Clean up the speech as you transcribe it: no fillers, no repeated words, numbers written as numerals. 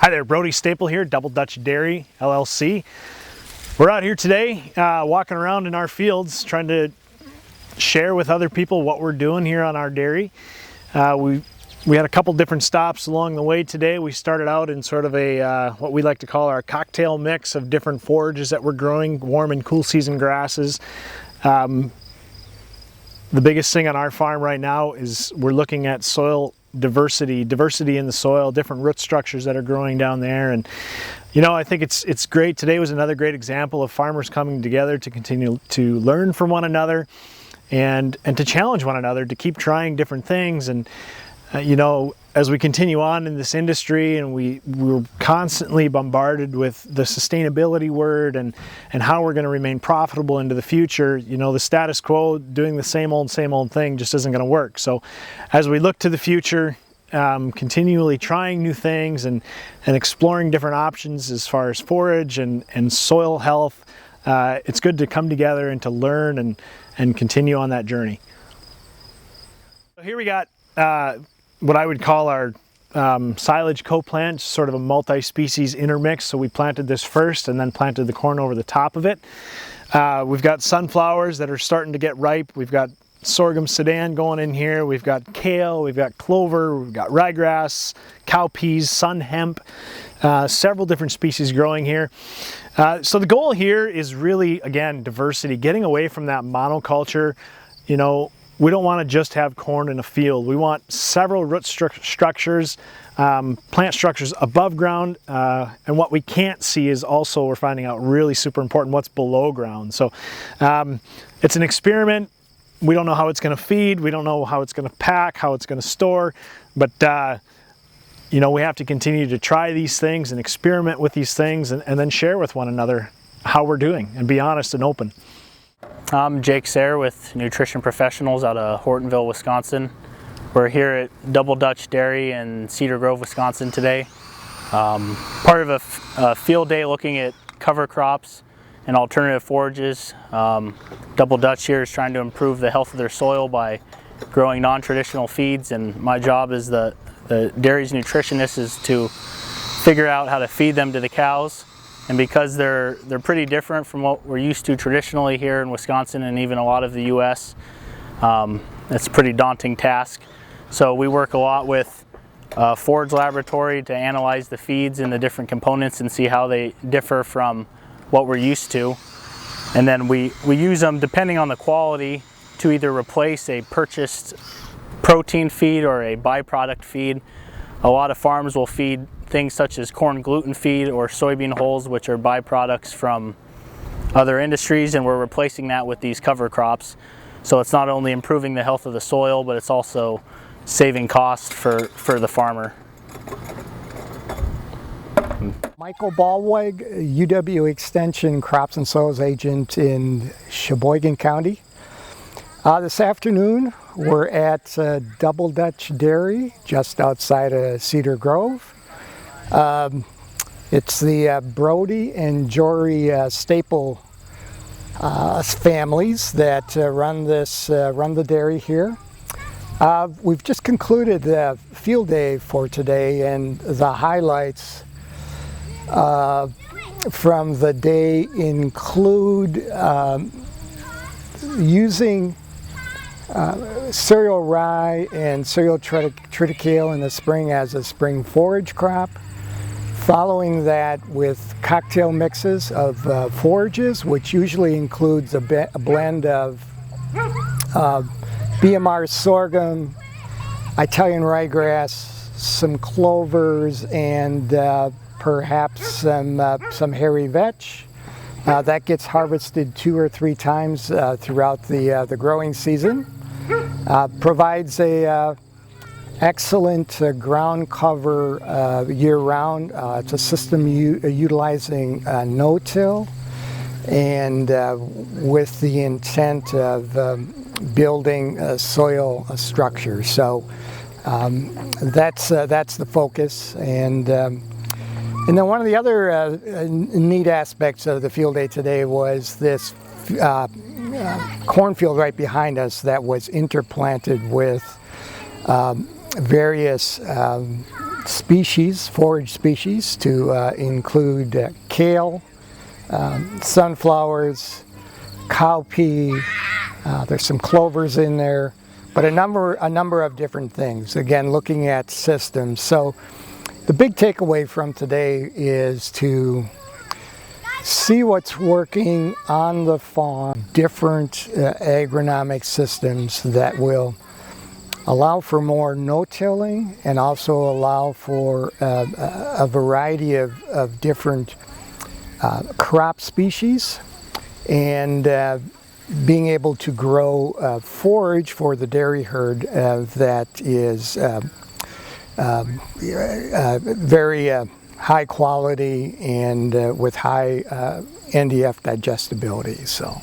Hi there, Brody Staple here, Double Dutch Dairy, LLC. We're out here today walking around in our fields trying to share with other people what we're doing here on our dairy. We had a couple different stops along the way today. We started out in sort of a what we like to call our cocktail mix of different forages that we're growing, warm and cool season grasses. The biggest thing on our farm right now is we're looking at soil diversity in the soil, different root structures that are growing down there. And you know, I think it's great. Today was another great example of farmers coming together to continue to learn from one another and to challenge one another, to keep trying different things. And you know, as we continue on in this industry and we're constantly bombarded with the sustainability word and how we're going to remain profitable into the future, you know, the status quo, doing the same old thing just isn't going to work. So as we look to the future, continually trying new things and exploring different options as far as forage and soil health, it's good to come together and to learn and continue on that journey. So here we got what I would call our silage co-plant, sort of a multi-species intermix. So we planted this first and then planted the corn over the top of it. We've got sunflowers that are starting to get ripe. We've got sorghum sudan going in here. We've got kale, we've got clover, we've got ryegrass, cowpeas, sun hemp, several different species growing here. So the goal here is really, again, diversity, getting away from that monoculture. You know, we don't want to just have corn in a field. We want several root structures, plant structures above ground, and what we can't see is also, we're finding out really super important, what's below ground. So it's an experiment. We don't know how it's going to feed. We don't know how it's going to pack, how it's going to store, but you know, we have to continue to try these things and experiment with these things and then share with one another how we're doing and be honest and open. I'm Sehr with Nutrition Professionals out of Hortonville, Wisconsin. We're here at Double Dutch Dairy in Cedar Grove, Wisconsin today. Part of a field day looking at cover crops and alternative forages. Double Dutch here is trying to improve the health of their soil by growing non-traditional feeds, and my job as the dairy's nutritionist is to figure out how to feed them to the cows. And because they're pretty different from what we're used to traditionally here in Wisconsin and even a lot of the US, it's a pretty daunting task. So we work a lot with Forage Laboratory to analyze the feeds and the different components and see how they differ from what we're used to. And then we use them, depending on the quality, to either replace a purchased protein feed or a byproduct feed. A lot of farms will feed things such as corn gluten feed or soybean hulls, which are byproducts from other industries, and we're replacing that with these cover crops. So it's not only improving the health of the soil, but it's also saving costs for the farmer. Michael Ballweg, UW Extension Crops and Soils Agent in Sheboygan County. This afternoon we're at Double Dutch Dairy just outside of Cedar Grove. It's the Brody and Brody Staple families that run the dairy here. We've just concluded the field day for today, and the highlights from the day include using cereal rye and cereal triticale in the spring as a spring forage crop. Following that with cocktail mixes of forages, which usually includes a blend of BMR sorghum, Italian ryegrass, some clovers, and perhaps some hairy vetch. That gets harvested 2 or 3 times throughout the growing season. Provides a excellent ground cover year-round. It's a system utilizing no-till and with the intent of building soil structure. So that's the focus. And then one of the other neat aspects of the field day today was this cornfield right behind us that was interplanted with various species, forage species, to include kale, sunflowers, cowpea. There's some clovers in there, but a number of different things. Again, looking at systems. So the big takeaway from today is to see what's working on the farm, different agronomic systems that will allow for more no-tilling and also allow for a variety of different crop species, and being able to grow forage for the dairy herd that is very high quality and with high NDF digestibility. So.